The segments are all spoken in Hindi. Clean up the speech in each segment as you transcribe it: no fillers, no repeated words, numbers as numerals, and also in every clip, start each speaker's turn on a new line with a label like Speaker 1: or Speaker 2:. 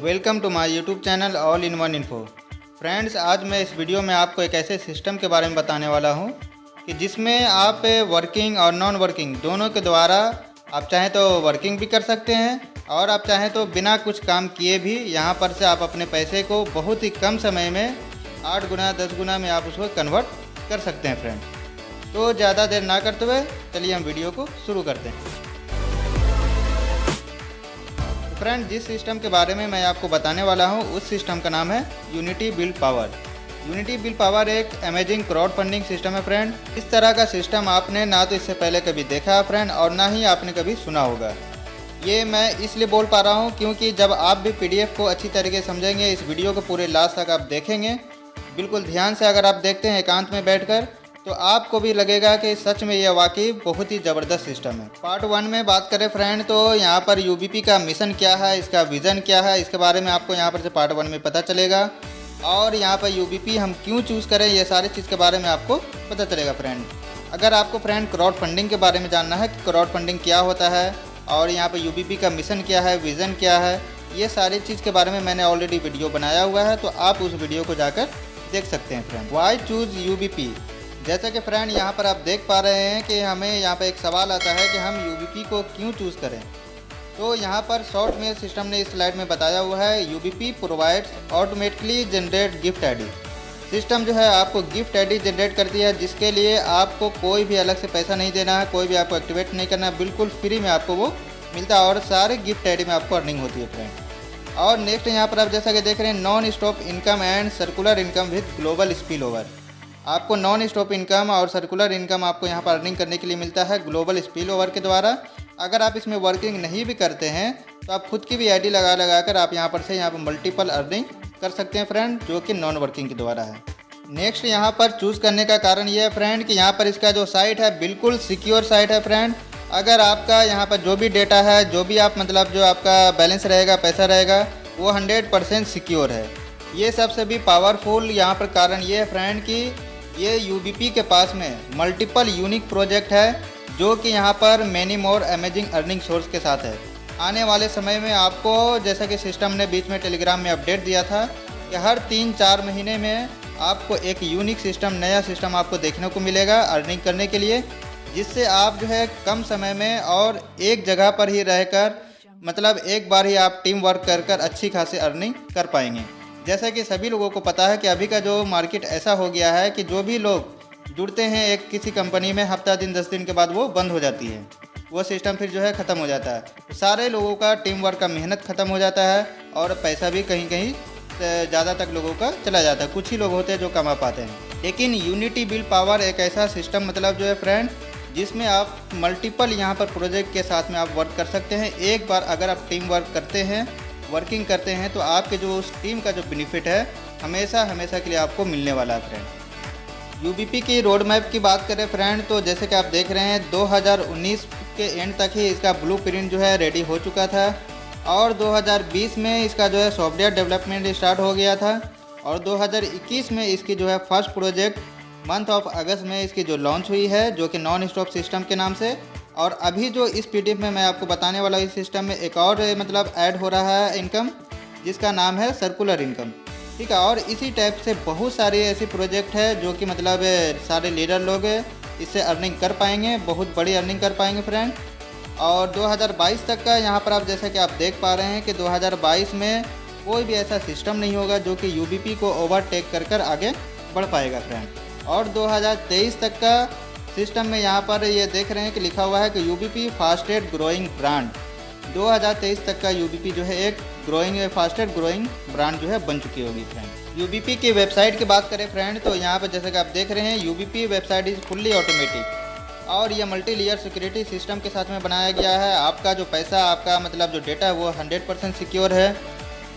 Speaker 1: Welcome to my YouTube channel all in one info. Friends, आज मैं इस वीडियो में आपको एक ऐसे सिस्टम के बारे में बताने वाला हूं कि जिसमें आप वर्किंग और नॉन वर्किंग दोनों के द्वारा आप चाहें तो वर्किंग भी कर सकते हैं और आप चाहें तो बिना कुछ काम किए भी यहां पर से आप अपने पैसे को बहुत ही कम समय में 8 गुना 10 गुना में आप उसको कन्वर्ट कर सकते हैं। फ्रेंड, तो ज़्यादा देर ना करते हुए चलिए हम वीडियो को शुरू करते हैं। फ्रेंड, जिस सिस्टम के बारे में मैं आपको बताने वाला हूं उस सिस्टम का नाम है unity bill power. Unity bill power एक अमेजिंग क्राउड फंडिंग सिस्टम है। फ्रेंड, इस तरह का सिस्टम आपने ना तो इससे पहले कभी देखा है फ्रेंड, और ना ही आपने कभी सुना होगा। ये मैं इसलिए बोल पा रहा हूँ क्योंकि जब आप भी PDF को अच्छी तरीके से समझेंगे, इस वीडियो को पूरे लास्ट तक आप देखेंगे, बिल्कुल ध्यान से अगर आप देखते हैं एकांत में बैठकर, तो आपको भी लगेगा कि सच में यह वाकई बहुत ही ज़बरदस्त सिस्टम है। पार्ट 1 में बात करें फ्रेंड, तो यहाँ पर UBP का मिशन क्या है, इसका विज़न क्या है, इसके बारे में आपको यहाँ पर से पार्ट 1 में पता चलेगा। और यहाँ पर UBP हम क्यों चूज़ करें, ये सारी चीज़ के बारे में आपको पता चलेगा। फ्रेंड, अगर आपको फ्रेंड क्राउड फंडिंग के बारे में जानना है कि क्राउड फंडिंग क्या होता है और यहाँ पर UBP का मिशन क्या है, विज़न क्या है, ये सारी चीज़ के बारे में मैंने ऑलरेडी वीडियो बनाया हुआ है, तो आप उस वीडियो को जाकर देख सकते हैं। Friend, why choose UBP। जैसा कि फ्रेंड यहाँ पर आप देख पा रहे हैं कि हमें यहाँ पर एक सवाल आता है कि हम UBP को क्यों चूज़ करें। तो यहाँ पर शॉर्ट में सिस्टम ने इस स्लाइड में बताया हुआ है, UBP provides automatically generate gift ID। System जो है आपको गिफ्ट ID जनरेट करती है, जिसके लिए आपको कोई भी अलग से पैसा नहीं देना है, कोई भी आपको एक्टिवेट नहीं करना है, बिल्कुल फ्री में आपको वो मिलता है और सारे गिफ्ट ID में आपको अर्निंग होती है। फ्रेंड, और नेक्स्ट यहाँ पर आप जैसा कि देख रहे हैं, non stop income and circular income with global spill over. आपको नॉन स्टॉप इनकम और सर्कुलर इनकम आपको यहाँ पर अर्निंग करने के लिए मिलता है ग्लोबल स्पिल ओवर के द्वारा। अगर आप इसमें वर्किंग नहीं भी करते हैं तो आप खुद की भी ID लगा कर आप यहाँ पर मल्टीपल अर्निंग कर सकते हैं फ्रेंड, जो कि नॉन वर्किंग के द्वारा है। नेक्स्ट यहाँ पर चूज़ करने का कारण ये है फ्रेंड कि यहाँ पर इसका जो साइट है बिल्कुल सिक्योर साइट है। फ्रेंड, अगर आपका यहाँ पर जो भी डेटा है, जो भी आप जो आपका बैलेंस रहेगा, पैसा रहेगा, वो 100% सिक्योर है। ये सबसे भी पावरफुल यहाँ पर कारण ये है फ्रेंड कि ये UBP के पास में मल्टीपल यूनिक प्रोजेक्ट है, जो कि यहाँ पर many more amazing earning source के साथ है। आने वाले समय में आपको, जैसा कि सिस्टम ने बीच में टेलीग्राम में अपडेट दिया था कि हर 3-4 महीने में आपको एक यूनिक सिस्टम, नया सिस्टम आपको देखने को मिलेगा अर्निंग करने के लिए, जिससे आप जो है कम समय में और एक जगह पर ही रहकर एक बार ही आप टीम वर्क कर अच्छी खासी अर्निंग कर पाएंगे। जैसा कि सभी लोगों को पता है कि अभी का जो मार्केट ऐसा हो गया है कि जो भी लोग जुड़ते हैं एक किसी कंपनी में, हफ्ता दिन 10 दिन के बाद वो बंद हो जाती है, वो सिस्टम फिर जो है ख़त्म हो जाता है। तो सारे लोगों का टीम वर्क का मेहनत ख़त्म हो जाता है और पैसा भी कहीं कहीं ज़्यादा तक लोगों का चला जाता है। कुछ ही लोग होते हैं जो कमा पाते हैं। लेकिन यूनिटी बिल पावर एक ऐसा सिस्टम जो है फ्रेंड, जिसमें आप मल्टीपल यहाँ पर प्रोजेक्ट के साथ में आप वर्क कर सकते हैं। एक बार अगर आप टीम वर्क करते हैं, वर्किंग करते हैं, तो आपके जो उस टीम का जो बेनिफिट है हमेशा के लिए आपको मिलने वाला है। फ्रेंड, UBP की रोड मैप की बात करें फ्रेंड, तो जैसे कि आप देख रहे हैं 2019 के एंड तक ही इसका ब्लूप्रिंट जो है रेडी हो चुका था और 2020 में इसका जो है सॉफ्टवेयर डेवलपमेंट स्टार्ट हो गया था और 2021 में इसकी जो है फर्स्ट प्रोजेक्ट मंथ ऑफ अगस्त में इसकी जो लॉन्च हुई है, जो कि नॉन स्टॉप सिस्टम के नाम से। और अभी जो इस PDF में मैं आपको बताने वाला हूँ, इस सिस्टम में एक और ऐड हो रहा है इनकम, जिसका नाम है सर्कुलर इनकम। ठीक है, और इसी टाइप से बहुत सारे ऐसे प्रोजेक्ट है जो कि सारे लीडर लोग इससे अर्निंग कर पाएंगे, बहुत बड़ी अर्निंग कर पाएंगे फ्रेंड। और 2022 तक का यहाँ पर आप जैसा कि आप देख पा रहे हैं कि 2022 में कोई भी ऐसा सिस्टम नहीं होगा जो कि UBP को ओवरटेक कर आगे बढ़ पाएगा फ्रेंड। और 2023 तक का सिस्टम में यहाँ पर ये देख रहे हैं कि लिखा हुआ है कि UBP फास्टेस्ट ग्रोइंग ब्रांड। 2023 तक का UBP जो है एक फास्टेस्ट ग्रोइंग ब्रांड जो है बन चुकी होगी फ्रेंड। UBP की वेबसाइट की बात करें फ्रेंड, तो यहाँ पर जैसे कि आप देख रहे हैं UBP website is fully automatic और ये मल्टी लेयर सिक्योरिटी सिस्टम के साथ में बनाया गया है। आपका जो पैसा, आपका जो डेटा है वो 100% सिक्योर है।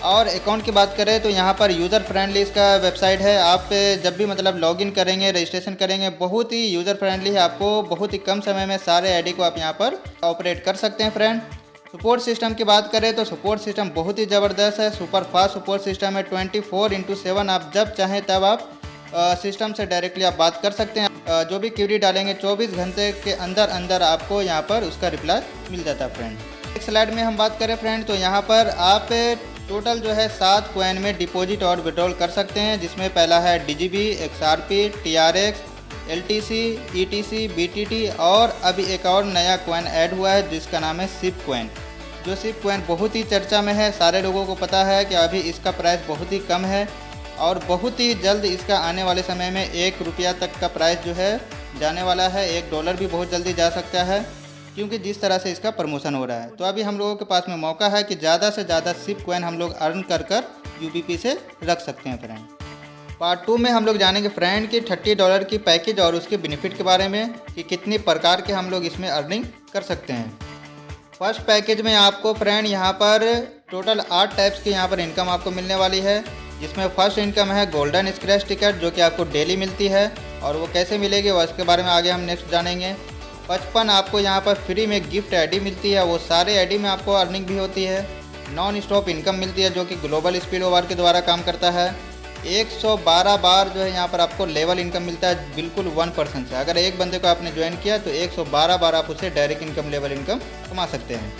Speaker 1: और अकाउंट की बात करें तो यहाँ पर यूज़र फ्रेंडली इसका वेबसाइट है। आप जब भी लॉगिन करेंगे, रजिस्ट्रेशन करेंगे, बहुत ही यूज़र फ्रेंडली है। आपको बहुत ही कम समय में सारे ID को आप यहाँ पर ऑपरेट कर सकते हैं फ्रेंड। सपोर्ट सिस्टम की बात करें तो सपोर्ट सिस्टम बहुत ही ज़बरदस्त है, सुपर फास्ट सपोर्ट सिस्टम है। 24/7 आप जब चाहें तब आप सिस्टम से डायरेक्टली आप बात कर सकते हैं। जो भी क्वेरी डालेंगे 24 घंटे के अंदर आपको यहाँ पर उसका रिप्लाई मिल जाता है फ्रेंड। एक स्लाइड में हम बात करें फ्रेंड, तो यहाँ पर आप टोटल जो है 7 कॉइन में डिपॉजिट और विड्रॉल कर सकते हैं, जिसमें पहला है DGB, XRP, TRX, LTC, ETC, BTT और अभी एक और नया कॉइन ऐड हुआ है जिसका नाम है SIP कॉइन। जो SIP कॉइन बहुत ही चर्चा में है, सारे लोगों को पता है कि अभी इसका प्राइस बहुत ही कम है और बहुत ही जल्द इसका आने वाले समय में 1 रुपया तक का प्राइस जो है जाने वाला है। $1 भी बहुत जल्दी जा सकता है क्योंकि जिस तरह से इसका प्रमोशन हो रहा है। तो अभी हम लोगों के पास में मौका है कि ज़्यादा से ज़्यादा SIP कॉइन हम लोग अर्न कर UBP से रख सकते हैं फ्रेंड। पार्ट 2 में हम लोग जानेंगे फ्रेंड कि $30 की पैकेज और उसके बेनिफिट के बारे में कि कितनी प्रकार के हम लोग इसमें अर्निंग कर सकते हैं। फर्स्ट पैकेज में आपको फ्रेंड यहाँ पर टोटल 8 टाइप्स की यहाँ पर इनकम आपको मिलने वाली है, जिसमें फर्स्ट इनकम है गोल्डन स्क्रैच टिकट जो कि आपको डेली मिलती है और वो कैसे मिलेगी वो इसके बारे में आगे हम नेक्स्ट जानेंगे। 55 आपको यहाँ पर फ्री में गिफ्ट आईडी मिलती है, वो सारे आईडी में आपको अर्निंग भी होती है। नॉन स्टॉप इनकम मिलती है जो कि ग्लोबल स्पिल ओवर के द्वारा काम करता है। 112 बार जो है यहाँ पर आपको लेवल इनकम मिलता है बिल्कुल 1% से। अगर एक बंदे को आपने ज्वाइन किया तो 112 बार आप उसे डायरेक्ट इनकम लेवल इनकम कमा सकते हैं।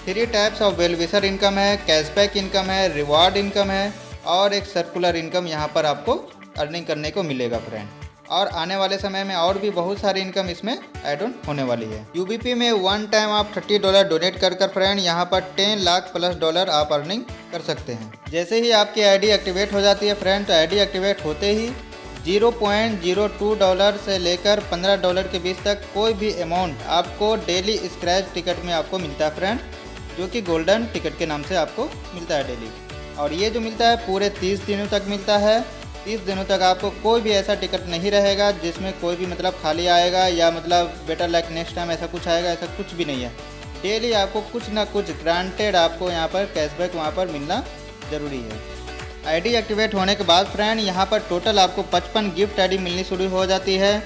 Speaker 1: 3 टाइप्स ऑफ वेलविशर इनकम है, कैशबैक इनकम है, रिवार्ड इनकम है और एक सर्कुलर इनकम यहाँ पर आपको अर्निंग करने को मिलेगा फ्रेंड। और आने वाले समय में और भी बहुत सारी इनकम इसमें ऐड ऑन होने वाली है। UBP में वन टाइम आप $30 डोनेट कर फ्रेंड यहाँ पर 10 लाख प्लस डॉलर आप अर्निंग कर सकते हैं। जैसे ही आपकी आईडी एक्टिवेट हो जाती है फ्रेंड, तो आईडी एक्टिवेट होते ही $0.02 से लेकर $15 के बीच तक कोई भी अमाउंट आपको डेली स्क्रैच टिकट में आपको मिलता है फ्रेंड, जो कि गोल्डन टिकट के नाम से आपको मिलता है डेली। और ये जो मिलता है पूरे 30 दिनों तक मिलता है। 30 दिनों तक आपको कोई भी ऐसा टिकट नहीं रहेगा जिसमें कोई भी मतलब खाली आएगा या मतलब बेटर लाइक नेक्स्ट टाइम ऐसा कुछ आएगा, ऐसा कुछ भी नहीं है। डेली आपको कुछ ना कुछ ग्रांटेड आपको यहाँ पर कैशबैक वहाँ पर मिलना ज़रूरी है। आईडी एक्टिवेट होने के बाद फ्रेंड यहाँ पर टोटल आपको 55 गिफ्ट आईडी मिलनी शुरू हो जाती है।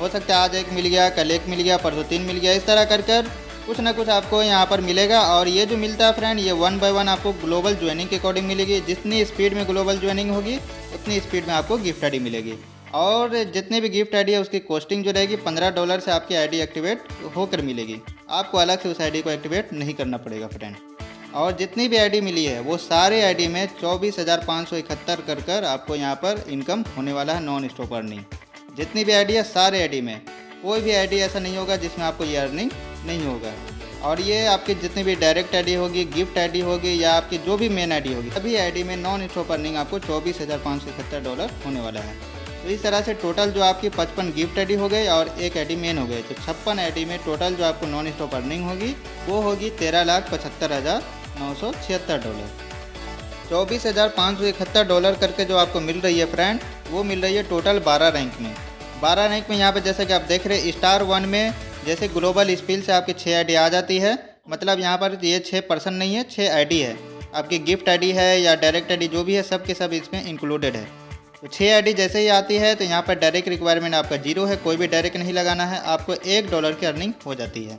Speaker 1: हो सकता है आज एक मिल गया, कल एक मिल गया, परसों 3 मिल गया, इस तरह कर कुछ ना कुछ आपको यहाँ पर मिलेगा। और ये जो मिलता है फ्रेंड ये 1 बाय 1 आपको ग्लोबल ज्वाइनिंग के अकॉर्डिंग मिलेगी। जितनी स्पीड में ग्लोबल ज्वाइनिंग होगी उतनी स्पीड में आपको गिफ्ट आईडी मिलेगी। और जितने भी गिफ्ट आईडी है उसकी कॉस्टिंग जो रहेगी $15 से आपकी आईडी एक्टिवेट होकर मिलेगी। आपको अलग से उस आईडी को एक्टिवेट नहीं करना पड़ेगा फ्रेंड। और जितनी भी आईडी मिली है वो सारे आईडी में 24,571 कर आपको यहाँ पर इनकम होने वाला है नॉन स्टॉप अर्निंग। जितनी भी आईडी है सारे आईडी में, कोई भी आईडी ऐसा नहीं होगा जिसमें आपको ये अर्निंग नहीं होगा। और ये आपकी जितनी भी डायरेक्ट आईडी होगी, गिफ्ट आईडी होगी या आपकी जो भी मेन आईडी होगी, सभी आईडी में नॉन स्टॉप अर्निंग आपको $24,571 होने वाला है। तो इस तरह से टोटल जो आपकी 55 गिफ्ट आईडी हो गई और एक आईडी मेन हो गई, तो 56 आईडी में टोटल जो आपको नॉन स्टॉप अर्निंग होगी वो होगी $13,75,976। $24,571 करके जो आपको मिल रही है फ्रेंड, वो मिल रही है टोटल 12 रैंक में। 12 रैंक में यहाँ पर जैसे कि आप देख रहे हैं स्टार 1 में जैसे ग्लोबल स्पिल से आपकी 6 आईडी आ जाती है। मतलब यहाँ पर ये 6 पर्सन नहीं है, 6 आईडी है। आपकी गिफ्ट आईडी है या डायरेक्ट आईडी जो भी है सब के सब इसमें इंक्लूडेड है। तो 6 आईडी जैसे ही आती है तो यहाँ पर डायरेक्ट रिक्वायरमेंट आपका 0 है, कोई भी डायरेक्ट नहीं लगाना है। आपको $1 की अर्निंग हो जाती है।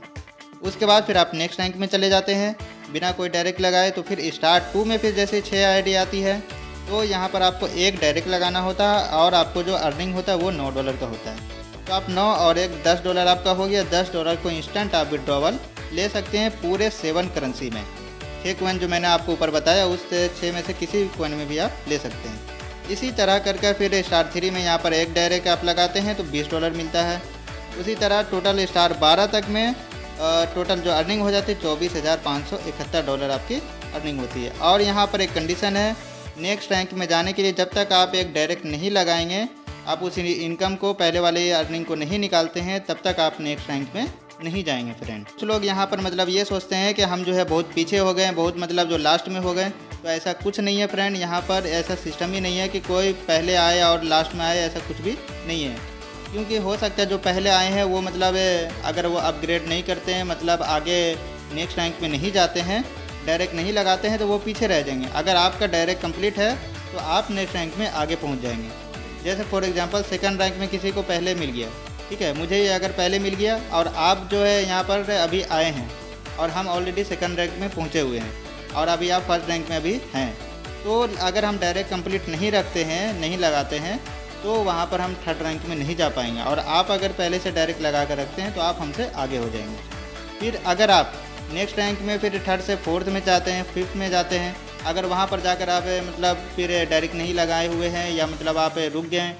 Speaker 1: उसके बाद फिर आप नेक्स्ट रैंक में चले जाते हैं बिना कोई डायरेक्ट लगाए। तो फिर स्टार 2 में फिर जैसे 6 आईडी आती है तो यहाँ पर आपको 1 डायरेक्ट लगाना होता है और आपको जो अर्निंग होता है वो $9 का होता है। तो आप 9 और 1 $10 आपका हो गया। $10 को इंस्टेंट आप विड्रॉवल ले सकते हैं पूरे 7 करेंसी में। 6 कॉइन जो मैंने आपको ऊपर बताया उस 6 में से किसी भी कॉइन में भी आप ले सकते हैं। इसी तरह करके फिर स्टार 3 में यहाँ पर 1 डायरेक्ट आप लगाते हैं तो $20 मिलता है। उसी तरह टोटल स्टार 12 तक में टोटल जो अर्निंग हो जाती है $24,571 आपकी अर्निंग होती है। और यहाँ पर एक कंडीशन है, नेक्स्ट रैंक में जाने के लिए जब तक आप एक डायरेक्ट नहीं लगाएंगे, आप उस इनकम को पहले वाले अर्निंग को नहीं निकालते हैं, तब तक आप नेक्स्ट रैंक में नहीं जाएंगे फ्रेंड। कुछ लोग यहाँ पर मतलब ये सोचते हैं कि हम जो है बहुत पीछे हो गए, बहुत मतलब जो लास्ट में हो गए, तो ऐसा कुछ नहीं है फ्रेंड। यहाँ पर ऐसा सिस्टम ही नहीं है कि कोई पहले आए और लास्ट में आए, ऐसा कुछ भी नहीं है। क्योंकि हो सकता है जो पहले आए हैं वो मतलब अगर वो अपग्रेड नहीं करते हैं, मतलब आगे नेक्स्ट रैंक में नहीं जाते हैं, डायरेक्ट नहीं लगाते हैं, तो वो पीछे रह जाएंगे। अगर आपका डायरेक्ट कंप्लीट है तो आप नेक्स्ट रैंक में आगे पहुंच जाएंगे। जैसे फॉर एग्जांपल सेकंड रैंक में किसी को पहले मिल गया, ठीक है, मुझे ये अगर पहले मिल गया और आप जो है यहाँ पर अभी आए हैं और हम ऑलरेडी सेकंड रैंक में पहुँचे हुए हैं और अभी आप फर्स्ट रैंक में अभी हैं, तो अगर हम डायरेक्ट कंप्लीट नहीं रखते हैं, नहीं लगाते हैं, तो वहाँ पर हम थर्ड रैंक में नहीं जा पाएंगे। और आप अगर पहले से डायरेक्ट लगा कर रखते हैं तो आप हमसे आगे हो जाएंगे। फिर अगर आप नेक्स्ट रैंक में फिर थर्ड से फोर्थ में जाते हैं, फिफ्थ में जाते हैं, अगर वहाँ पर जाकर आप मतलब फिर डायरेक्ट नहीं लगाए हुए हैं या मतलब आप रुक गए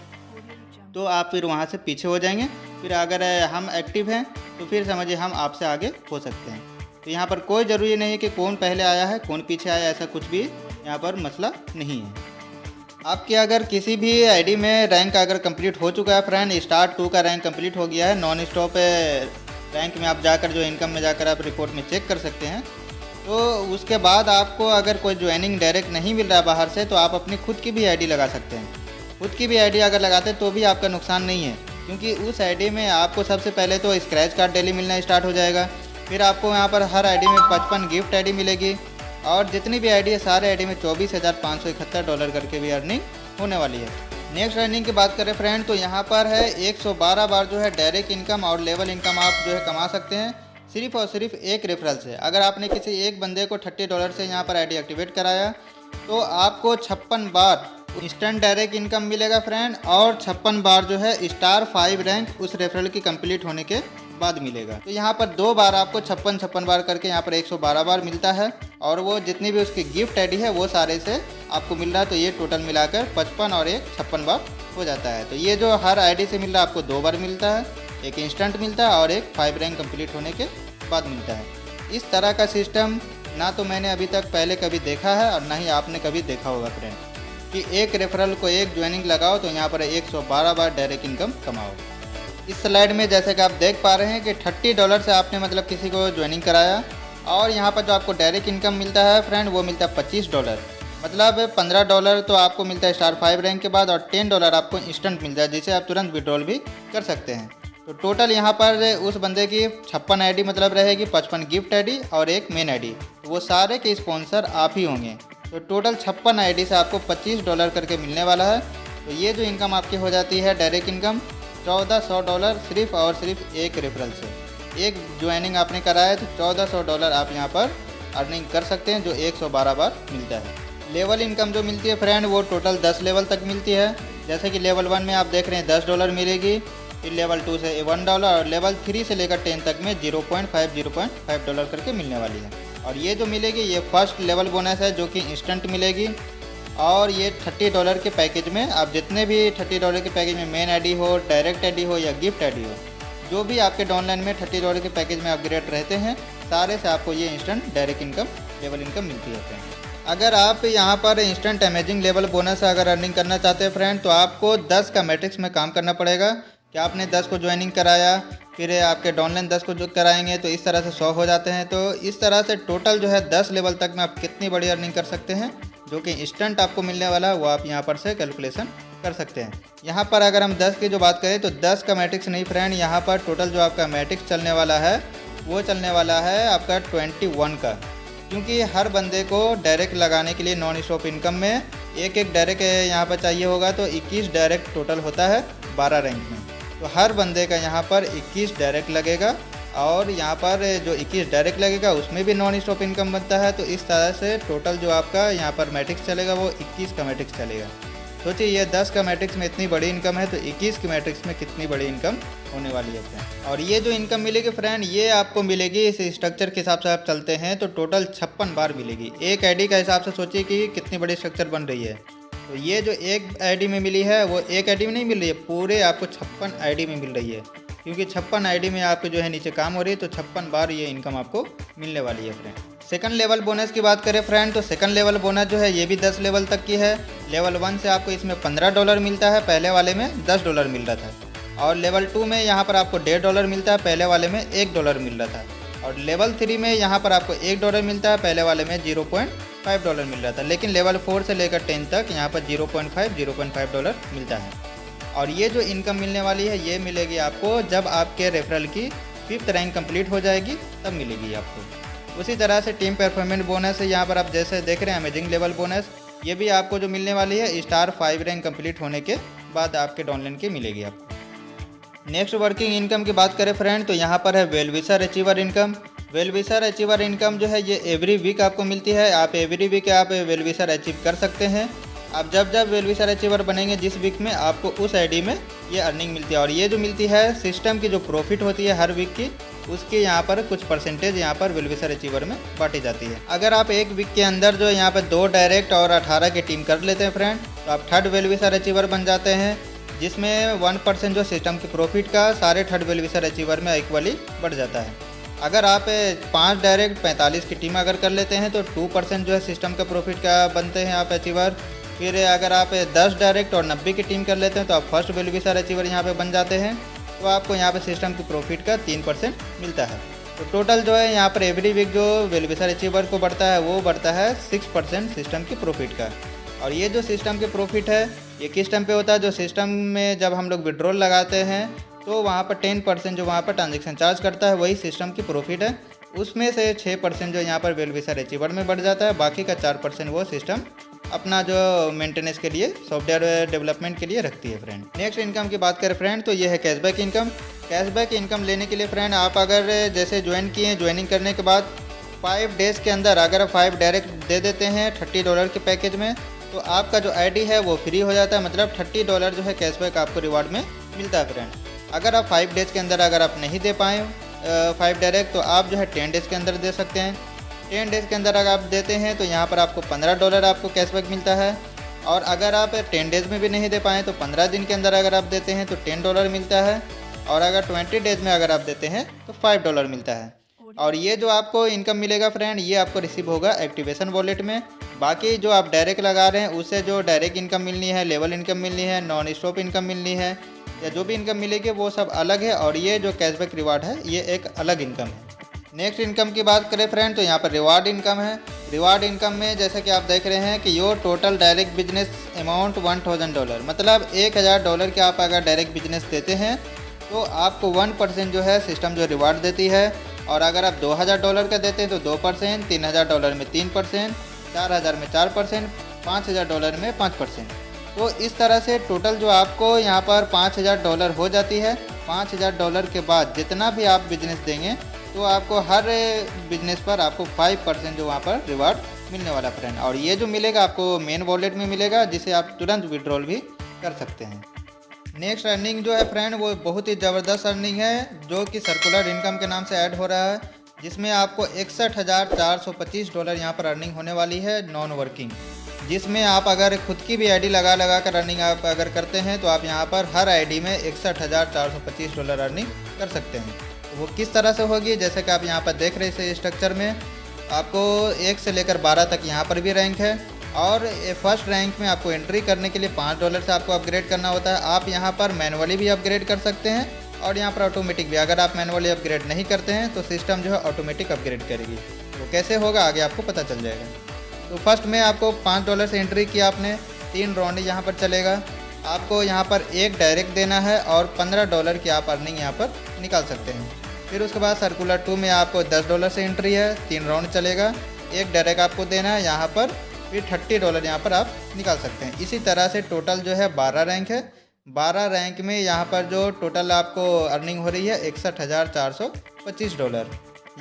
Speaker 1: तो आप फिर वहाँ से पीछे हो जाएंगे। फिर अगर हम एक्टिव हैं तो फिर समझिए हम आपसे आगे हो सकते हैं। तो यहाँ पर कोई ज़रूरी नहीं है कि कौन पहले आया है कौन पीछे आया, ऐसा कुछ भी यहाँ पर मसला नहीं है। आपके अगर किसी भी आईडी में रैंक अगर कंप्लीट हो चुका है फ्रेंड, स्टार 2 का रैंक कंप्लीट हो गया है, नॉन स्टॉप रैंक में आप जाकर जो इनकम में जाकर आप रिपोर्ट में चेक कर सकते हैं। तो उसके बाद आपको अगर कोई ज्वाइनिंग डायरेक्ट नहीं मिल रहा है बाहर से तो आप अपनी खुद की भी आईडी लगा सकते हैं। खुद की भी आईडी अगर लगाते हैं तो भी आपका नुकसान नहीं है, क्योंकि उस आईडी में आपको सबसे पहले तो स्क्रैच कार्ड डेली मिलना स्टार्ट हो जाएगा। फिर आपको यहाँ पर हर आईडी में 55 गिफ्ट आईडी मिलेगी और जितनी भी आईडी है सारे आईडी में $24,571 करके भी अर्निंग होने वाली है। नेक्स्ट अर्निंग की बात करें फ्रेंड तो यहाँ पर है 112 बार जो है डायरेक्ट इनकम और लेवल इनकम आप जो है कमा सकते हैं सिर्फ और सिर्फ एक रेफरल से। अगर आपने किसी एक बंदे को $30 से यहाँ पर आईडी एक्टिवेट कराया तो आपको 56 बार इंस्टेंट डायरेक्ट इनकम मिलेगा फ्रेंड, और 56 बार जो है स्टार 5 रैंक उस रेफरल की कंप्लीट होने के बाद मिलेगा। तो यहाँ पर 2 बार आपको 56 बार करके यहाँ पर 112 बार मिलता है, और वो जितनी भी उसकी गिफ्ट आईडी है वो सारे से आपको मिल रहा है। तो ये टोटल मिलाकर 55 और 56 बार हो जाता है। तो ये जो हर आईडी से मिल रहा है आपको 2 बार मिलता है, एक इंस्टेंट मिलता है और एक 5 रैंक कंप्लीट होने के बाद मिलता है। इस तरह का सिस्टम ना तो मैंने अभी तक पहले कभी देखा है और ना ही आपने कभी देखा होगा फ्रेंड, कि एक रेफरल को एक ज्वाइनिंग लगाओ तो यहाँ पर 112 बार डायरेक्ट इनकम कमाओ। इस स्लाइड में जैसे कि आप देख पा रहे हैं कि $30 से आपने मतलब किसी को ज्वाइनिंग कराया, और यहाँ पर जो आपको डायरेक्ट इनकम मिलता है फ्रेंड वो मिलता है $25। मतलब $15 तो आपको मिलता है स्टार 5 रैंक के बाद, और $10 आपको इंस्टेंट मिलता है जिसे आप तुरंत विड्रॉल भी कर सकते हैं। तो टोटल यहाँ पर उस बंदे की 56 आईडी मतलब रहेगी, 55 गिफ्ट आईडी और एक मेन आईडी, तो वो सारे के स्पॉन्सर आप ही होंगे। तो टोटल 56 आईडी से आपको $25 करके मिलने वाला है। तो ये जो इनकम आपकी हो जाती है डायरेक्ट इनकम $1400 सिर्फ और सिर्फ एक रेफरल से। एक ज्वाइनिंग आपने कराया है तो $1400 आप यहाँ पर अर्निंग कर सकते हैं, जो 112 बार मिलता है। लेवल इनकम जो मिलती है फ्रेंड वो टोटल 10 लेवल तक मिलती है। जैसे कि लेवल 1 में आप देख रहे हैं $10 मिलेगी, फिर लेवल 2 से $1 और लेवल 3 से लेकर 10 तक में $0.5 करके मिलने वाली है। और ये जो मिलेगी ये फर्स्ट लेवल बोनस है जो कि इंस्टेंट मिलेगी। और ये $30 के पैकेज में आप जितने भी $30 के पैकेज में मेन आईडी हो, डायरेक्ट आईडी हो या गिफ्ट आईडी हो, जो भी आपके डाउनलाइन में $30 के पैकेज में अपग्रेड रहते हैं सारे से आपको ये instant direct income level income मिलती है फ्रेंड। अगर आप यहाँ पर इंस्टेंट अमेजिंग लेवल बोनस अगर अर्निंग करना चाहते हैं फ्रेंड तो आपको 10 का मैट्रिक्स में काम करना पड़ेगा कि आपने 10 को ज्वाइनिंग कराया, फिर आपके डाउनलाइन 10 को जो कराएंगे तो इस तरह से 100 हो जाते हैं। तो इस तरह से टोटल जो है 10 लेवल तक में आप कितनी बड़ी अर्निंग कर सकते हैं जो कि इंस्टेंट आपको मिलने वाला है वो आप यहाँ पर से कैलकुलेशन कर सकते हैं। यहाँ पर अगर हम 10 की जो बात करें तो 10 का मैट्रिक्स नहीं फ्रेंड, यहाँ पर टोटल जो आपका मैट्रिक्स चलने वाला है वो चलने वाला है आपका 21 का, क्योंकि हर बंदे को डायरेक्ट लगाने के लिए नॉन स्टॉप इनकम में एक डायरेक्ट यहाँ पर चाहिए होगा। तो 21 डायरेक्ट टोटल होता है 12 रैंक में, तो हर बंदे का यहाँ पर 21 डायरेक्ट लगेगा, और यहाँ पर जो 21 डायरेक्ट लगेगा उसमें भी नॉन स्टॉप इनकम बनता है। तो इस तरह से टोटल जो आपका यहाँ पर मैट्रिक्स चलेगा वो 21 का मैट्रिक्स चलेगा। सोचिए ये 10 का मैट्रिक्स में इतनी बड़ी इनकम है तो 21 के मैट्रिक्स में कितनी बड़ी इनकम होने वाली है फ्रेंड। और ये जो इनकम मिलेगी फ्रेंड ये आपको मिलेगी इस स्ट्रक्चर के हिसाब से आप चलते हैं तो टोटल 56 बार मिलेगी। एक आईडी का हिसाब से सोचिए कि कितनी बड़ी स्ट्रक्चर बन रही है। तो ये जो एक आईडी में मिली है वो एक आईडी में नहीं मिल रही है, पूरे आपको 56 आईडी में मिल रही है, क्योंकि 56 आईडी में आपके जो है नीचे काम हो रही है। तो 56 बार ये इनकम आपको मिलने वाली है फ्रेंड। सेकंड लेवल बोनस की बात करें फ्रेंड तो सेकंड लेवल बोनस जो है ये भी 10 लेवल तक की है। लेवल 1 से आपको इसमें $15 मिलता है, पहले वाले में $10 मिल रहा था। और लेवल 2 में यहाँ पर आपको $1.5 मिलता है, पहले वाले में $1 मिल रहा था। और लेवल 3 में यहाँ पर आपको $1 मिलता है, पहले वाले में $0.5 मिल रहा था। लेकिन लेवल 4 से लेकर 10 तक यहाँ पर $0.5 मिलता है। और ये जो इनकम मिलने वाली है ये मिलेगी आपको जब आपके रेफरल की 5th रैंक कंप्लीट हो जाएगी तब मिलेगी आपको। उसी तरह से टीम परफॉर्मेंस बोनस है, यहाँ पर आप जैसे देख रहे हैं अमेजिंग लेवल बोनस, ये भी आपको जो मिलने वाली है स्टार 5 रैंक कंप्लीट होने के बाद आपके डाउनलाइन की मिलेगी आपको। नेक्स्ट वर्किंग इनकम की बात करें फ्रेंड तो यहाँ पर है well-wisher achiever income. Well-wisher achiever income जो है ये एवरी वीक आपको मिलती है। आप एवरी वीक आप वेलविशर अचीव कर सकते हैं। आप जब जब वेलविशर अचीवर बनेंगे जिस वीक में, आपको उस आईडी में ये अर्निंग मिलती है। और ये जो मिलती है सिस्टम की जो प्रॉफिट होती है हर वीक की, उसके यहाँ पर कुछ परसेंटेज यहाँ पर वेलविशर अचीवर में बांटी जाती है। अगर आप एक वीक के अंदर जो यहाँ पर 2 डायरेक्ट और 18 की टीम कर लेते हैं फ्रेंड, तो आप थर्ड वेलविशर अचीवर बन जाते हैं, जिसमें 1% जो सिस्टम की प्रॉफिट का सारे थर्ड वेलविशर अचीवर में इक्वली बढ़ जाता है। अगर आप 5 डायरेक्ट 45 की टीम अगर कर लेते हैं तो 2% जो है सिस्टम का प्रॉफिट का बनते हैं आप अचीवर। फिर अगर आप 10 डायरेक्ट और 90 की टीम कर लेते हैं तो आप फर्स्ट वेलविशर अचीवर यहाँ पे बन जाते हैं। तो आपको यहाँ पे सिस्टम की प्रॉफिट का 3% मिलता है। तो टोटल जो है यहाँ पर एवरी वीक जो वेलविशर अचीवर को बढ़ता है वो बढ़ता है 6% सिस्टम की प्रॉफिट का। और ये जो सिस्टम की प्रॉफिट है ये किस टाइम पे होता है, जो सिस्टम में जब हम लोग विड्रॉल लगाते हैं तो वहाँ पर 10% जो वहाँ पर ट्रांजेक्शन चार्ज करता है वही सिस्टम की प्रॉफिट है। उसमें से 6% जो यहाँ पर वेलविशर अचीवर में बढ़ जाता है, बाकी का 4% वो सिस्टम अपना जो मेंटेनेंस के लिए, सॉफ्टवेयर डेवलपमेंट के लिए रखती है फ्रेंड। नेक्स्ट इनकम की बात करें फ्रेंड, तो ये है कैशबैक इनकम। कैशबैक इनकम लेने के लिए फ्रेंड आप अगर जैसे ज्वाइन किए, ज्वाइनिंग करने के बाद 5 डेज़ के अंदर अगर आप 5 डायरेक्ट दे देते हैं $30 के पैकेज में, तो आपका जो आईडी है वो फ्री हो जाता है। मतलब $30 जो है कैशबैक आपको रिवार्ड में मिलता है फ्रेंड। अगर आप 5 डेज़ के अंदर अगर आप नहीं दे पाए 5 डायरेक्ट, तो आप जो है 10 डेज़ के अंदर दे सकते हैं। 10 डेज़ के अंदर अगर आप देते हैं तो यहाँ पर आपको $15 आपको कैशबैक मिलता है। और अगर आप 10 डेज़ में भी नहीं दे पाएँ तो 15 दिन के अंदर अगर आप देते हैं तो $10 मिलता है। और अगर 20 डेज़ में अगर आप देते हैं तो $5 मिलता है। और ये जो आपको इनकम मिलेगा फ्रेंड, ये आपको रिसीव होगा एक्टिवेशन वॉलेट में। बाकी जो आप डायरेक्ट लगा रहे हैं उससे जो डायरेक्ट इनकम मिलनी है, लेवल इनकम मिलनी है, नॉन स्टॉप इनकम मिलनी है, या जो भी इनकम मिलेगी वो सब अलग है। और ये जो कैशबैक रिवार्ड है ये एक अलग इनकम है। नेक्स्ट इनकम की बात करें फ्रेंड, तो यहाँ पर रिवार्ड इनकम है। रिवार्ड इनकम में जैसे कि आप देख रहे हैं कि your total direct business amount $1000, मतलब $1000 के आप अगर डायरेक्ट बिजनेस देते हैं तो आपको 1% जो है सिस्टम जो रिवार्ड देती है। और अगर आप $2000 का देते हैं तो 2%, $3000 में 3%, 4000 में 4%, $5000 में 5%। तो इस तरह से टोटल जो आपको यहाँ पर $5000 हो जाती है। $5000 के बाद जितना भी आप बिजनेस देंगे तो आपको हर बिजनेस पर आपको 5% जो वहाँ पर रिवार्ड मिलने वाला फ्रेंड। और ये जो मिलेगा आपको मेन वॉलेट में मिलेगा, जिसे आप तुरंत विड्रॉल भी कर सकते हैं। नेक्स्ट अर्निंग जो है फ्रेंड वो बहुत ही ज़बरदस्त अर्निंग है, जो कि सर्कुलर इनकम के नाम से ऐड हो रहा है, जिसमें आपको $61,425 यहाँ पर अर्निंग होने वाली है नॉन वर्किंग। जिसमें आप अगर खुद की भी आईडी लगा कर अर्निंग आप अगर करते हैं तो आप यहाँ पर हर आईडी में $61,425 अर्निंग कर सकते हैं। तो वो किस तरह से होगी, जैसे कि आप यहाँ पर देख रहे हैं इस स्ट्रक्चर में आपको 1 से लेकर 12 तक यहाँ पर भी रैंक है। और फर्स्ट रैंक में आपको एंट्री करने के लिए $5 से आपको अपग्रेड करना होता है। आप यहाँ पर मैनुअली भी अपग्रेड कर सकते हैं और यहाँ पर ऑटोमेटिक भी। अगर आप मैनुअली अपग्रेड नहीं करते हैं तो सिस्टम जो है ऑटोमेटिक अपग्रेड करेगी। वो कैसे होगा आगे आपको पता चल जाएगा। तो फर्स्ट में आपको $5 से एंट्री किया आपने, 3 राउंड यहाँ पर चलेगा। आपको यहाँ पर 1 डायरेक्ट देना है और $15 की आप अर्निंग यहाँ पर निकाल सकते हैं। फिर उसके बाद सर्कुलर 2 में आपको $10 से एंट्री है, 3 राउंड चलेगा, 1 डायरेक्ट आपको देना है यहाँ पर, फिर $30 यहाँ पर आप निकाल सकते हैं। इसी तरह से टोटल जो है 12 रैंक है। 12 रैंक में यहाँ पर जो टोटल आपको अर्निंग हो रही है $61,425।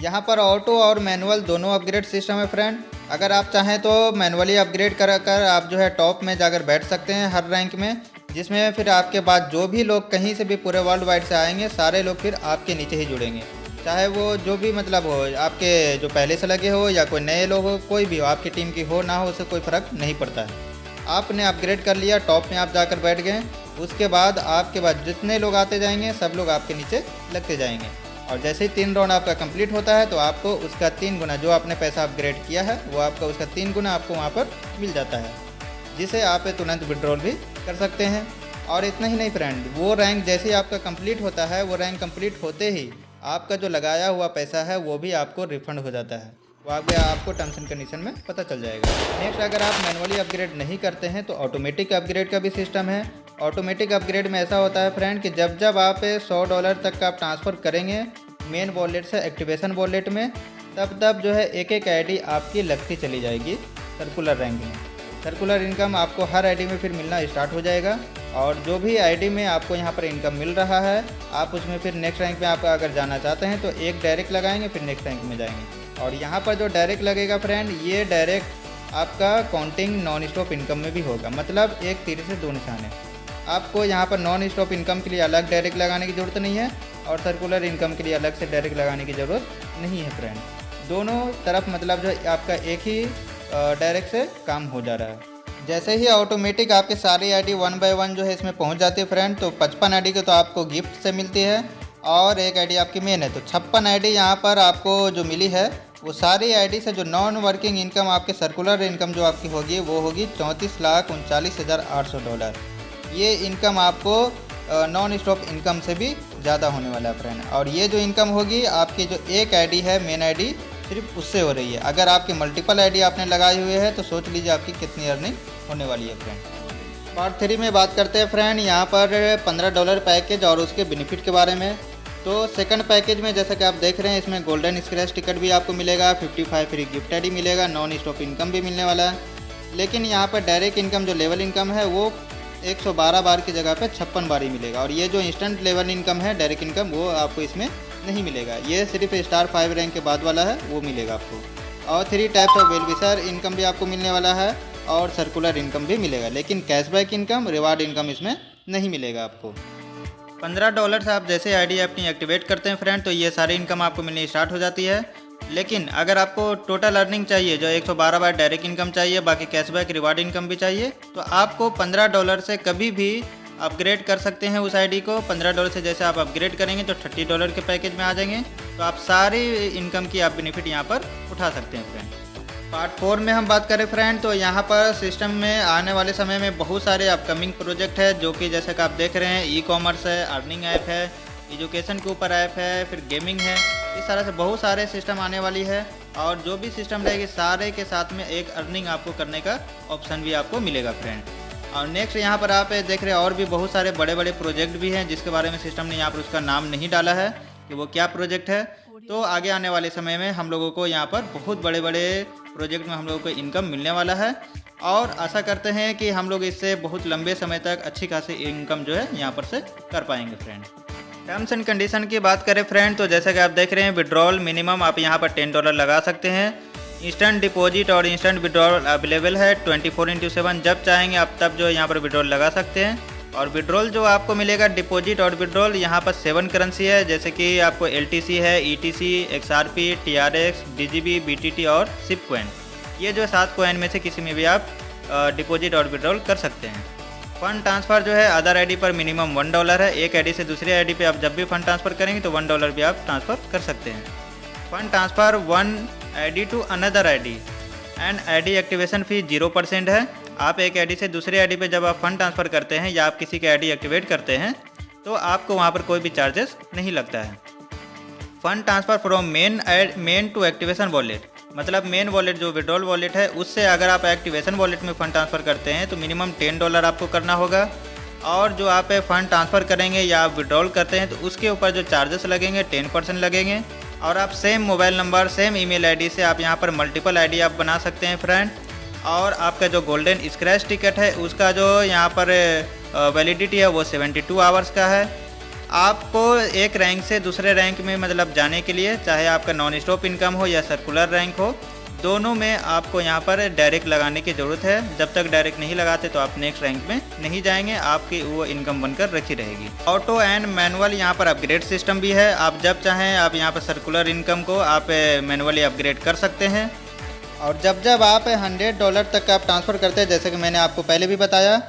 Speaker 1: यहाँ पर ऑटो और मैनुअल दोनों अपग्रेड सिस्टम है फ्रेंड। अगर आप चाहें तो मैनुअली अपग्रेड कर आप जो है टॉप में जाकर बैठ सकते हैं हर रैंक में, जिसमें फिर आपके बाद जो भी लोग कहीं से भी पूरे वर्ल्ड वाइड से आएंगे सारे लोग फिर आपके नीचे ही जुड़ेंगे। चाहे वो जो भी मतलब हो, आपके जो पहले से लगे हो या कोई नए लोग हो, कोई भी हो, आपकी टीम की हो ना हो, उससे कोई फ़र्क नहीं पड़ता है। आपने अपग्रेड कर लिया, टॉप में आप जाकर बैठ गए, उसके बाद आपके बाद जितने लोग आते जाएंगे सब लोग आपके नीचे लगते जाएंगे। और जैसे ही 3 राउंड आपका कंप्लीट होता है तो आपको उसका 3 गुना जो आपने पैसा अपग्रेड किया है वो आपका उसका 3 गुना आपको वहाँ पर मिल जाता है, जिसे आप तुरंत विड्रॉल भी कर सकते हैं। और इतना ही नहीं फ्रेंड, वो रैंक जैसे ही आपका कंप्लीट होता है, वो रैंक कंप्लीट होते ही आपका जो लगाया हुआ पैसा है वो भी आपको रिफंड हो जाता है। वो आपको टर्म्स एंड कंडीशन में पता चल जाएगा। नेक्स्ट, अगर आप मैनुअली अपग्रेड नहीं करते हैं तो ऑटोमेटिक अपग्रेड का भी सिस्टम है। ऑटोमेटिक अपग्रेड में ऐसा होता है फ्रेंड कि जब जब आप $100 तक का आप ट्रांसफ़र करेंगे मेन वॉलेट से एक्टिवेशन वॉलेट में, तब तब जो है एक एक आईडी आपकी लगती चली जाएगी सर्कुलर रैंक में। सर्कुलर इनकम आपको हर आईडी में फिर मिलना स्टार्ट हो जाएगा। और जो भी आईडी में आपको यहाँ पर इनकम मिल रहा है, आप उसमें फिर नेक्स्ट रैंक में आप अगर जाना चाहते हैं तो 1 डायरेक्ट लगाएंगे, फिर नेक्स्ट रैंक में जाएंगे। और यहाँ पर जो डायरेक्ट लगेगा फ्रेंड, ये डायरेक्ट आपका काउंटिंग नॉन स्टॉप इनकम में भी होगा। मतलब एक तीर से दो निशान है। आपको यहाँ पर नॉन स्टॉप इनकम के लिए अलग डायरेक्ट लगाने की ज़रूरत नहीं है और सर्कुलर इनकम के लिए अलग से डायरेक्ट लगाने की ज़रूरत नहीं है फ्रेंड। दोनों तरफ मतलब जो आपका एक ही डायरेक्ट से काम हो जा रहा है। जैसे ही ऑटोमेटिक आपके सारी आईडी 1 बाय 1 जो है इसमें पहुंच जाती है फ्रेंड, तो 55 आईडी को तो आपको गिफ्ट से मिलती है और एक आईडी आपकी मेन है। तो 56 आईडी यहाँ पर आपको जो मिली है वो सारी आईडी से जो नॉन वर्किंग इनकम आपके सर्कुलर इनकम जो आपकी होगी वो होगी $34,39,800। ये इनकम आपको नॉन स्टॉप इनकम से भी ज़्यादा होने वाला है फ्रेंड। और ये जो इनकम होगी आपकी जो एक आईडी है मेन आईडी सिर्फ उससे हो रही है। अगर आपकी मल्टीपल आईडी आपने लगाई हुई है तो सोच लीजिए आपकी कितनी अर्निंग होने वाली है फ्रेंड। पार्ट 3 में बात करते हैं फ्रेंड यहाँ पर $15 पैकेज और उसके बेनिफिट के बारे में। तो सेकंड पैकेज में जैसा कि आप देख रहे हैं इसमें गोल्डन स्क्रैच टिकट भी आपको मिलेगा, 55 फ्री गिफ्ट आईडी मिलेगा, नॉन स्टॉप इनकम भी मिलने वाला है। लेकिन यहाँ पर डायरेक्ट इनकम जो लेवल इनकम है वो 112 बार की जगह पे 56 बार ही मिलेगा। और ये जो इंस्टेंट लेवल इनकम है डायरेक्ट इनकम वो आपको इसमें नहीं मिलेगा। ये सिर्फ स्टार 5 रैंक के बाद वाला है वो मिलेगा आपको। और 3 टाइप्स ऑफ वेलविशर इनकम भी आपको मिलने वाला है और सर्कुलर इनकम भी मिलेगा। लेकिन कैशबैक इनकम, रिवार्ड इनकम इसमें नहीं मिलेगा आपको। $15 से आप जैसे आईडी अपनी एक्टिवेट करते हैं फ्रेंड तो ये सारी इनकम आपको मिलनी स्टार्ट हो जाती है। लेकिन अगर आपको टोटल अर्निंग चाहिए जो 112 बार डायरेक्ट इनकम चाहिए, बाकी कैशबैक रिवार्ड इनकम भी चाहिए, तो आपको $15 से कभी भी अपग्रेड कर सकते हैं उस आईडी को। $15 से जैसे आप अपग्रेड करेंगे तो $30 के पैकेज में आ जाएंगे। तो आप सारी इनकम की आप बेनिफिट यहाँ पर उठा सकते हैं फ्रेंड। पार्ट 4 में हम बात करें फ्रेंड तो यहाँ पर सिस्टम में आने वाले समय में बहुत सारे अपकमिंग प्रोजेक्ट है जो कि जैसे कि आप देख रहे हैं ई-कॉमर्स है, अर्निंग ऐप है, एजुकेशन के ऊपर ऐप है, फिर गेमिंग है। इस तरह से बहुत सारे सिस्टम आने वाली है और जो भी सिस्टम रहेगी सारे के साथ में एक अर्निंग आपको करने का ऑप्शन भी आपको मिलेगा फ्रेंड। और नेक्स्ट यहाँ पर आप देख रहे हैं और भी बहुत सारे बड़े बड़े प्रोजेक्ट भी हैं जिसके बारे में सिस्टम ने यहाँ पर उसका नाम नहीं डाला है कि वो क्या प्रोजेक्ट है। तो आगे आने वाले समय में हम लोगों को यहाँ पर बहुत बड़े बड़े प्रोजेक्ट में हम लोगों को इनकम मिलने वाला है और आशा करते हैं कि हम लोग इससे बहुत लंबे समय तक अच्छी खासी इनकम जो है यहाँ पर से कर पाएंगे फ्रेंड। टर्म्स एंड कंडीशन की बात करें फ्रेंड तो जैसा कि आप देख रहे हैं विड्रॉल मिनिमम आप यहाँ पर $10 लगा सकते हैं। इंस्टेंट डिपॉजिट और इंस्टेंट विड्रॉल अवेलेबल है 24/7। जब चाहेंगे आप तब जो यहाँ पर विड्रॉल लगा सकते हैं। और विड्रॉल जो आपको मिलेगा डिपॉजिट और विड्रॉल यहाँ पर 7 करेंसी है जैसे कि आपको LTC है, ETC, XRP, TRX, DGB, BTT और SIP कॉइन। ये जो 7 कॉइन में से किसी में भी आप डिपॉजिट और विड्रॉल कर सकते हैं। फंड ट्रांसफ़र जो है अदर आईडी पर मिनिमम $1 है। एक आईडी से दूसरी आईडी पे आप जब भी फंड ट्रांसफ़र करेंगे तो $1 भी आप ट्रांसफ़र कर सकते हैं। Fund transfer one ID to another ID and ID activation fee 0% है। आप एक आईडी से दूसरी आईडी पे जब आप फंड ट्रांसफ़र करते हैं या आप किसी की आईडी एक्टिवेट करते हैं तो आपको वहाँ पर कोई भी चार्जेस नहीं लगता है। Fund transfer from main to activation wallet, मतलब मेन वॉलेट जो विड्रॉल वॉलेट है उससे अगर आप एक्टिवेशन वॉलेट में फ़ंड ट्रांसफ़र करते हैं तो मिनिमम $10 आपको करना होगा। और जो आप फंड ट्रांसफ़र करेंगे या आप विड्रॉल करते हैं तो उसके ऊपर जो चार्जेस लगेंगे 10% लगेंगे। और आप same mobile number, same email ID से आप यहाँ पर मल्टीपल आईडी आप बना सकते हैं फ्रेंड। और आपका जो गोल्डन स्क्रैच टिकट है उसका जो यहाँ पर वैलिडिटी है वो 72 आवर्स का है। आपको एक रैंक से दूसरे रैंक में मतलब जाने के लिए चाहे आपका नॉन स्टॉप इनकम हो या सर्कुलर रैंक हो, दोनों में आपको यहाँ पर डायरेक्ट लगाने की ज़रूरत है। जब तक डायरेक्ट नहीं लगाते तो आप नेक्स्ट रैंक में नहीं जाएंगे, आपकी वो इनकम बनकर रखी रहेगी। ऑटो एंड मैनुअल यहाँ पर अपग्रेड सिस्टम भी है। आप जब चाहें आप यहाँ पर सर्कुलर इनकम को आप मैनुअली अपग्रेड कर सकते हैं। और जब आप $100 तक आप ट्रांसफ़र करते हैं जैसे कि मैंने आपको पहले भी बताया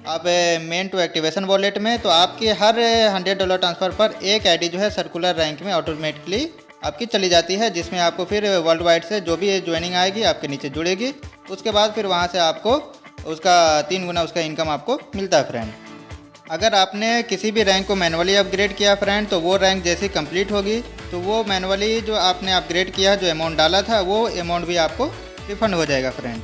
Speaker 1: आप मेन टू एक्टिवेशन वॉलेट में, तो आपकी हर $100 ट्रांसफ़र पर एक आईडी जो है सर्कुलर रैंक में ऑटोमेटिकली आपकी चली जाती है, जिसमें आपको फिर वर्ल्ड वाइड से जो भी ज्वाइनिंग आएगी आपके नीचे जुड़ेगी। उसके बाद फिर वहाँ से आपको उसका 3 गुना उसका इनकम आपको मिलता है फ्रेंड। अगर आपने किसी भी रैंक को मैनुअली अपग्रेड किया फ्रेंड तो वो रैंक जैसे कंप्लीट होगी तो वो मैनुअली जो आपने अपग्रेड किया जो अमाउंट डाला था वो अमाउंट भी आपको रिफंड हो जाएगा फ्रेंड।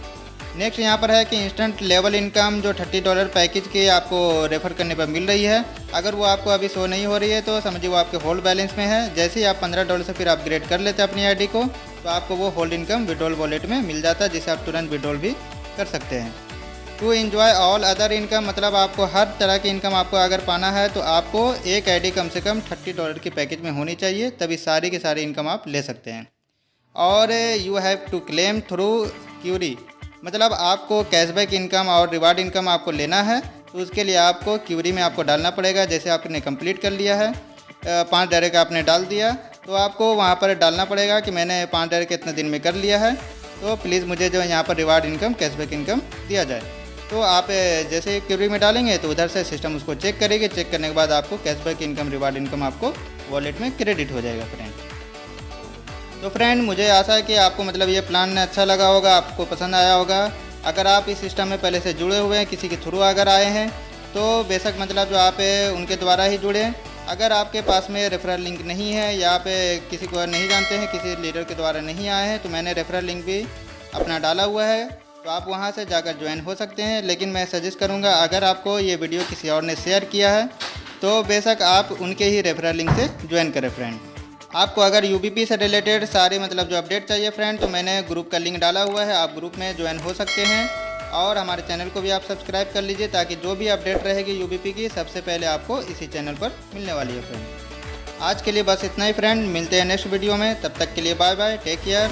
Speaker 1: नेक्स्ट यहाँ पर है कि इंस्टेंट लेवल इनकम जो $30 पैकेज की आपको रेफ़र करने पर मिल रही है। अगर वो आपको अभी शो नहीं हो रही है तो समझिए वो आपके होल्ड बैलेंस में है। जैसे ही आप $15 से फिर अपग्रेड कर लेते हैं अपनी आईडी को तो आपको वो होल्ड इनकम विड्रॉल वॉलेट में मिल जाता है, जिसे आप तुरंत विड्रॉल भी कर सकते हैं। To enjoy all other income, मतलब आपको हर तरह की इनकम आपको अगर पाना है तो आपको एक आईडी कम से कम $30 की पैकेज में होनी चाहिए, तभी सारी की सारी इनकम आप ले सकते हैं। और you have to claim through query, मतलब आपको कैशबैक इनकम और रिवार्ड इनकम आपको लेना है तो उसके लिए आपको क्यूरी में आपको डालना पड़ेगा। जैसे आपने कंप्लीट कर लिया है, 5 डायरेक्ट आपने डाल दिया, तो आपको वहाँ पर डालना पड़ेगा कि मैंने 5 डायरेक्ट इतने दिन में कर लिया है, तो प्लीज़ मुझे जो यहाँ पर रिवार्ड इनकम कैशबैक इनकम दिया जाए। तो आप जैसे क्यूरी में डालेंगे तो उधर से सिस्टम उसको चेक करेगी। चेक करने के बाद आपको कैशबैक इनकम रिवार्ड इनकम आपको वॉलेट में क्रेडिट हो जाएगा फ्रेंड। तो फ्रेंड मुझे आशा है कि आपको मतलब ये प्लान अच्छा लगा होगा, आपको पसंद आया होगा। अगर आप इस सिस्टम में पहले से जुड़े हुए हैं, किसी के थ्रू अगर आए हैं तो बेशक मतलब जो आप उनके द्वारा ही जुड़े। अगर आपके पास में रेफरल लिंक नहीं है या आप किसी को नहीं जानते हैं, किसी लीडर के द्वारा नहीं आए हैं, तो मैंने रेफरल लिंक भी अपना डाला हुआ है, तो आप वहां से जाकर ज्वाइन हो सकते हैं। लेकिन मैं सजेस्ट करूंगा अगर आपको ये वीडियो किसी और ने शेयर किया है तो बेशक आप उनके ही रेफरल लिंक से ज्वाइन करें फ्रेंड। आपको अगर यूबीपी से रिलेटेड सारे मतलब जो अपडेट चाहिए फ्रेंड, तो मैंने ग्रुप का लिंक डाला हुआ है, आप ग्रुप में ज्वाइन हो सकते हैं। और हमारे चैनल को भी आप सब्सक्राइब कर लीजिए ताकि जो भी अपडेट रहेगी यूबीपी की सबसे पहले आपको इसी चैनल पर मिलने वाली है फ्रेंड। आज के लिए बस इतना ही फ्रेंड, मिलते हैं नेक्स्ट वीडियो में, तब तक के लिए बाय बाय, टेक केयर।